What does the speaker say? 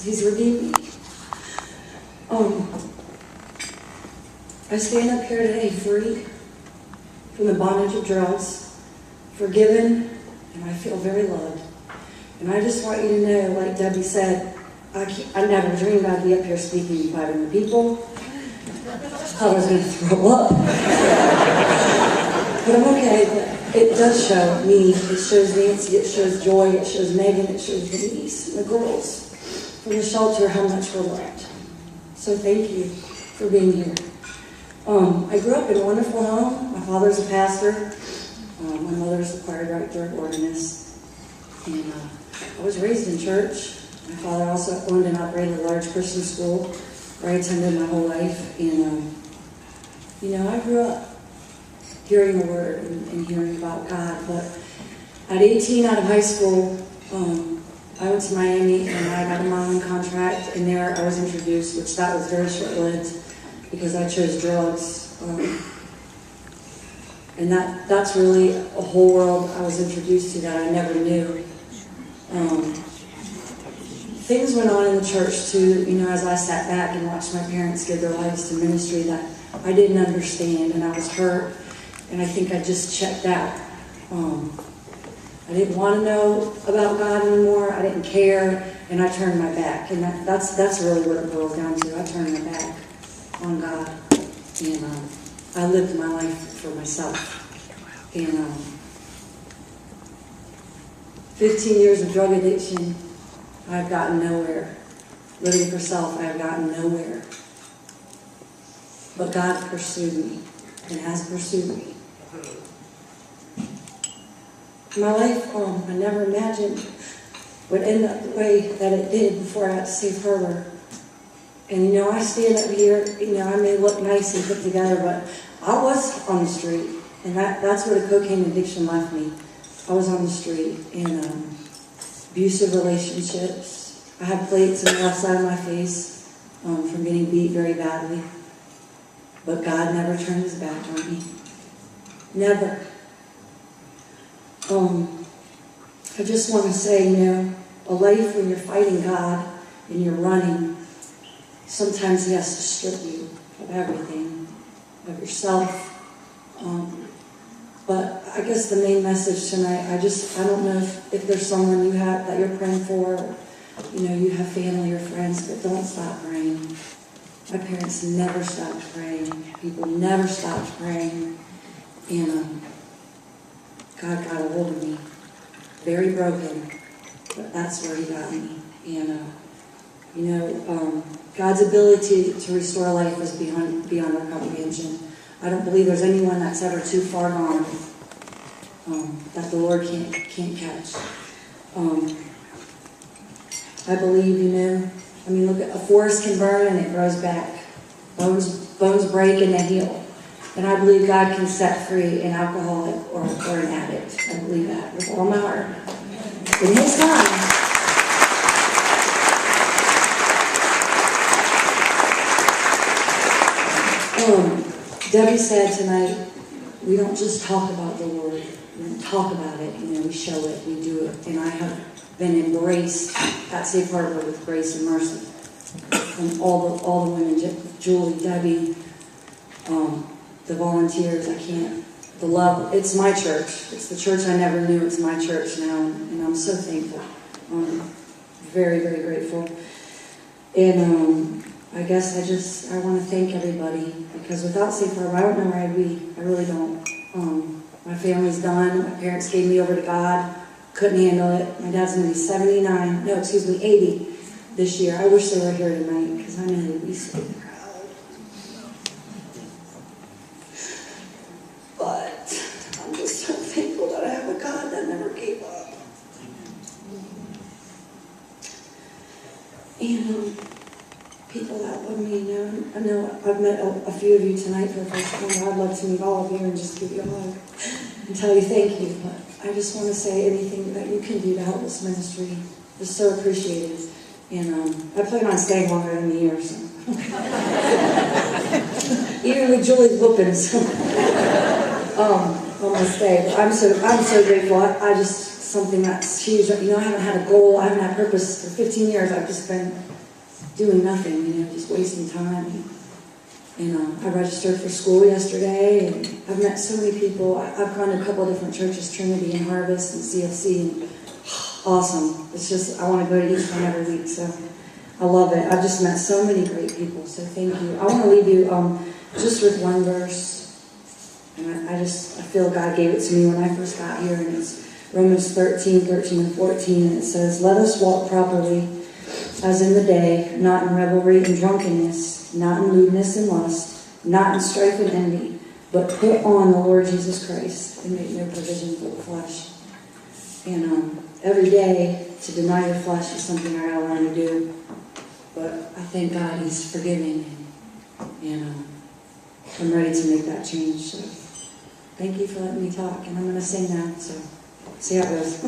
He's redeemed me. I stand up here today free from the bondage of drugs, forgiven, and I feel very loved. And I just want you to know, like Debbie said, I never dreamed I'd be up here speaking to 500 people. I was going to throw up. But I'm okay. But it does show me. It shows Nancy. It shows Joy. It shows Megan. It shows Denise and the girls from the shelter how much we're loved. So thank you for being here. I grew up in a wonderful home. My father's a pastor. My mother's a choir director, organist. And I was raised in church. My father also owned and operated a large Christian school where I attended my whole life. And, I grew up hearing the word and hearing about God. But at 18, out of high school, I went to Miami and I got a modeling contract. And there I was introduced, which that was very short-lived because I chose drugs. And that's really a whole world I was introduced to that I never knew. Things went on in the church too, as I sat back and watched my parents give their lives to ministry that I didn't understand, and I was hurt, and I think I just checked out. I didn't want to know about God anymore. I didn't care, and I turned my back, and that's really what it boils down to. I turned my back on God, and I lived my life for myself. And 15 years of drug addiction, I've gotten nowhere. Living for self, I've gotten nowhere. But God pursued me and has pursued me. My life, I never imagined would end up the way that it did before I got to Safe Harbor. And I stand up here, I may look nice and put together, but I was on the street. And that's where the cocaine addiction left me. I was on the street in abusive relationships. I had plates on the left side of my face from getting beat very badly. But God never turned his back on me. Never. I just want to say, a life when you're fighting God and you're running, sometimes he has to strip you of everything, of yourself. But I guess the main message tonight, I don't know if there's someone that you're praying for, you have family or friends, but don't stop praying. My parents never stopped praying. People never stopped praying. And God got a hold of me. Very broken, but that's where he got me. And, God's ability to restore life is beyond our comprehension. I don't believe there's anyone that's ever too far gone that the Lord can't catch. I believe, look at a forest can burn and it grows back. Bones break and they heal. And I believe God can set free an alcoholic or an addict. I believe that with all my heart. In his time. Debbie said tonight, we don't just talk about the Lord. We don't talk about it. We show it. We do it. And I have been embraced at Safe Harbor with grace and mercy from all the women, Julie, Debbie, the volunteers. The love. It's my church. It's the church I never knew. It's my church now, and I'm so thankful. Very, very grateful. And I guess I want to thank everybody, because without Safe Harbor, I don't know where I'd be. I really don't. My family's done. My parents gave me over to God. Couldn't handle it. My dad's going to be 80 this year. I wish they were here tonight, because I know they'd be so proud. But I'm just so thankful that I have a God that never gave up. And people that love me, I know I've met a few of you tonight for the first time. I'd love to meet all of you and just give you a hug and tell you thank you. But I just want to say anything that you can do to help this ministry is so appreciated. And I plan on staying longer than a year, so. Even with Julie's whoopings, I'm gonna stay. But I'm so grateful. I just something that's huge. You know, I haven't had a goal, I haven't had purpose for 15 years. I've just been doing nothing, you know, just wasting time. And I registered for school yesterday, and I've met so many people. I've gone to a couple of different churches, Trinity and Harvest and CFC, and awesome. It's just, I want to go to each one every week, so I love it. I've just met so many great people, so thank you. I want to leave you just with one verse, and I feel God gave it to me when I first got here, and it's Romans 13 and 14, and it says, "Let us walk properly as in the day, not in revelry and drunkenness, not in lewdness and lust, not in strife and envy, but put on the Lord Jesus Christ and make no provision for the flesh." And every day to deny your flesh is something I gotta learn to do. But I thank God He's forgiving, and I'm ready to make that change. So thank you for letting me talk, and I'm going to sing now. So see how it goes.